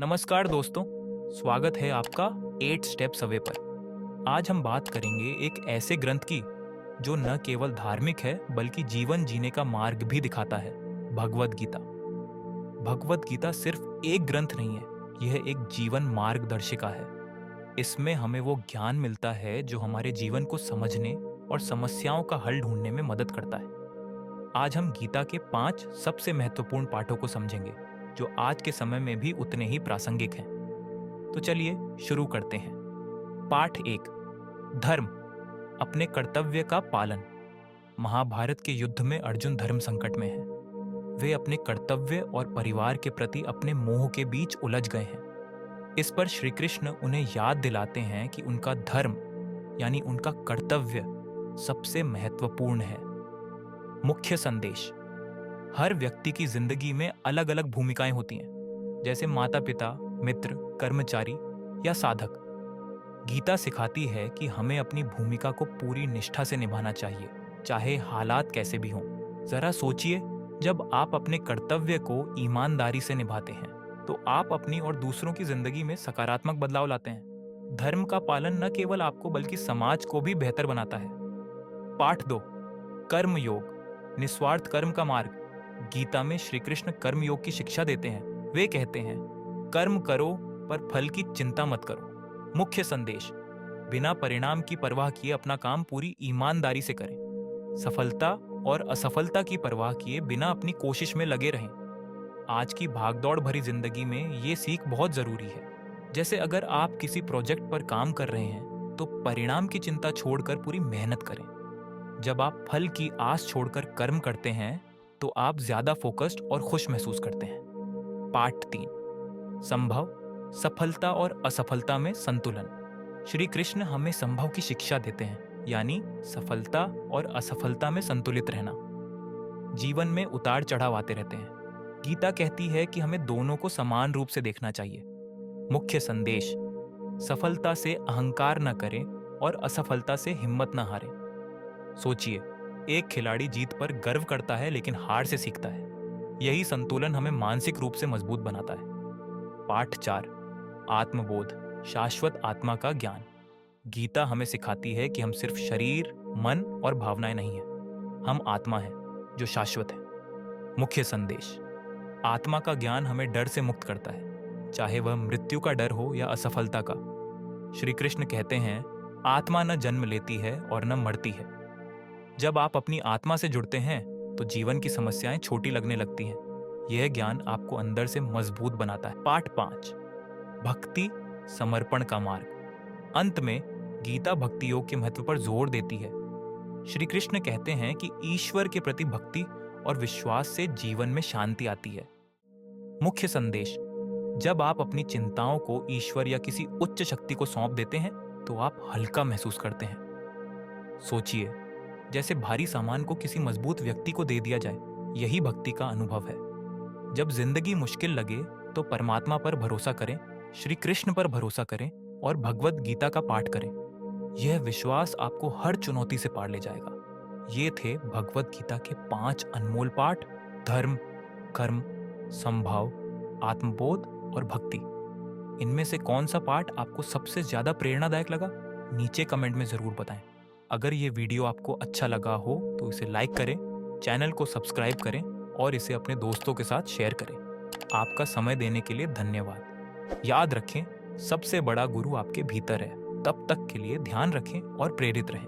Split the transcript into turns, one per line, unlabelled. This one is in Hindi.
नमस्कार दोस्तों, स्वागत है आपका 8 स्टेप्स अवे पर। आज हम बात करेंगे एक ऐसे ग्रंथ की जो न केवल धार्मिक है बल्कि जीवन जीने का मार्ग भी दिखाता है, भगवद गीता। भगवद गीता सिर्फ एक ग्रंथ नहीं है, यह एक जीवन मार्गदर्शिका है। इसमें हमें वो ज्ञान मिलता है जो हमारे जीवन को समझने और समस्याओं का हल ढूंढने में मदद करता है। आज हम गीता के 5 सबसे महत्वपूर्ण पाठों को समझेंगे जो आज के समय में भी उतने ही प्रासंगिक हैं। तो चलिए शुरू करते हैं। पाठ 1, धर्म, अपने कर्तव्य का पालन। महाभारत के युद्ध में अर्जुन धर्म संकट में हैं। वे अपने कर्तव्य और परिवार के प्रति अपने मोह के बीच उलझ गए हैं। इस पर श्री कृष्ण उन्हें याद दिलाते हैं कि उनका धर्म यानी उनका कर्तव्य सबसे महत्वपूर्ण है। मुख्य संदेश, हर व्यक्ति की जिंदगी में अलग अलग भूमिकाएं होती हैं, जैसे माता पिता, मित्र, कर्मचारी या साधक। गीता सिखाती है कि हमें अपनी भूमिका को पूरी निष्ठा से निभाना चाहिए, चाहे हालात कैसे भी हों। जरा सोचिए, जब आप अपने कर्तव्य को ईमानदारी से निभाते हैं तो आप अपनी और दूसरों की जिंदगी में सकारात्मक बदलाव लाते हैं। धर्म का पालन न केवल आपको बल्कि समाज को भी बेहतर बनाता है। पाठ 2, कर्म योग, निस्वार्थ कर्म का मार्ग। गीता में श्री कृष्ण कर्म योग की शिक्षा देते हैं। वे कहते हैं, कर्म करो पर फल की चिंता मत करो। मुख्य संदेश, बिना परिणाम की परवाह किए अपना काम पूरी ईमानदारी से करें। सफलता और असफलता की परवाह किए बिना अपनी कोशिश में लगे रहें। आज की भागदौड़ भरी जिंदगी में ये सीख बहुत जरूरी है। जैसे अगर आप किसी प्रोजेक्ट पर काम कर रहे हैं तो परिणाम की चिंता छोड़कर पूरी मेहनत करें। जब आप फल की आस छोड़कर कर्म करते हैं तो आप ज्यादा फोकस्ड और खुश महसूस करते हैं। पाठ 3, संभव, सफलता और असफलता में संतुलन। श्री कृष्ण हमें संभव की शिक्षा देते हैं, यानी सफलता और असफलता में संतुलित रहना। जीवन में उतार चढ़ाव आते रहते हैं। गीता कहती है कि हमें दोनों को समान रूप से देखना चाहिए। मुख्य संदेश, सफलता से अहंकार न करें और असफलता से हिम्मत न हारें। सोचिए, एक खिलाड़ी जीत पर गर्व करता है लेकिन हार से सीखता है। यही संतुलन हमें मानसिक रूप से मजबूत बनाता है। पाठ 4, आत्मबोध, शाश्वत आत्मा का ज्ञान। गीता हमें सिखाती है कि हम सिर्फ शरीर, मन और भावनाएं नहीं हैं, हम आत्मा हैं जो शाश्वत है। मुख्य संदेश, आत्मा का ज्ञान हमें डर से मुक्त करता है, चाहे वह मृत्यु का डर हो या असफलता का। श्री कृष्ण कहते हैं, आत्मा न जन्म लेती है और न मरती है। जब आप अपनी आत्मा से जुड़ते हैं तो जीवन की समस्याएं छोटी लगने लगती हैं। यह ज्ञान आपको अंदर से मजबूत बनाता है। पाठ 5, भक्ति, समर्पण का मार्ग। अंत में गीता भक्ति योग के महत्व पर जोर देती है। श्री कृष्ण कहते हैं कि ईश्वर के प्रति भक्ति और विश्वास से जीवन में शांति आती है। मुख्य संदेश, जब आप अपनी चिंताओं को ईश्वर या किसी उच्च शक्ति को सौंप देते हैं तो आप हल्का महसूस करते हैं। सोचिए, जैसे भारी सामान को किसी मजबूत व्यक्ति को दे दिया जाए, यही भक्ति का अनुभव है। जब जिंदगी मुश्किल लगे तो परमात्मा पर भरोसा करें, श्री कृष्ण पर भरोसा करें और भगवद गीता का पाठ करें। यह विश्वास आपको हर चुनौती से पार ले जाएगा। ये थे भगवद गीता के 5 अनमोल पाठ, धर्म, कर्म, संभाव, आत्मबोध और भक्ति। इनमें से कौन सा पाठ आपको सबसे ज्यादा प्रेरणादायक लगा? नीचे कमेंट में जरूर बताएं। अगर ये वीडियो आपको अच्छा लगा हो तो इसे लाइक करें, चैनल को सब्सक्राइब करें और इसे अपने दोस्तों के साथ शेयर करें। आपका समय देने के लिए धन्यवाद। याद रखें, सबसे बड़ा गुरु आपके भीतर है। तब तक के लिए ध्यान रखें और प्रेरित रहें।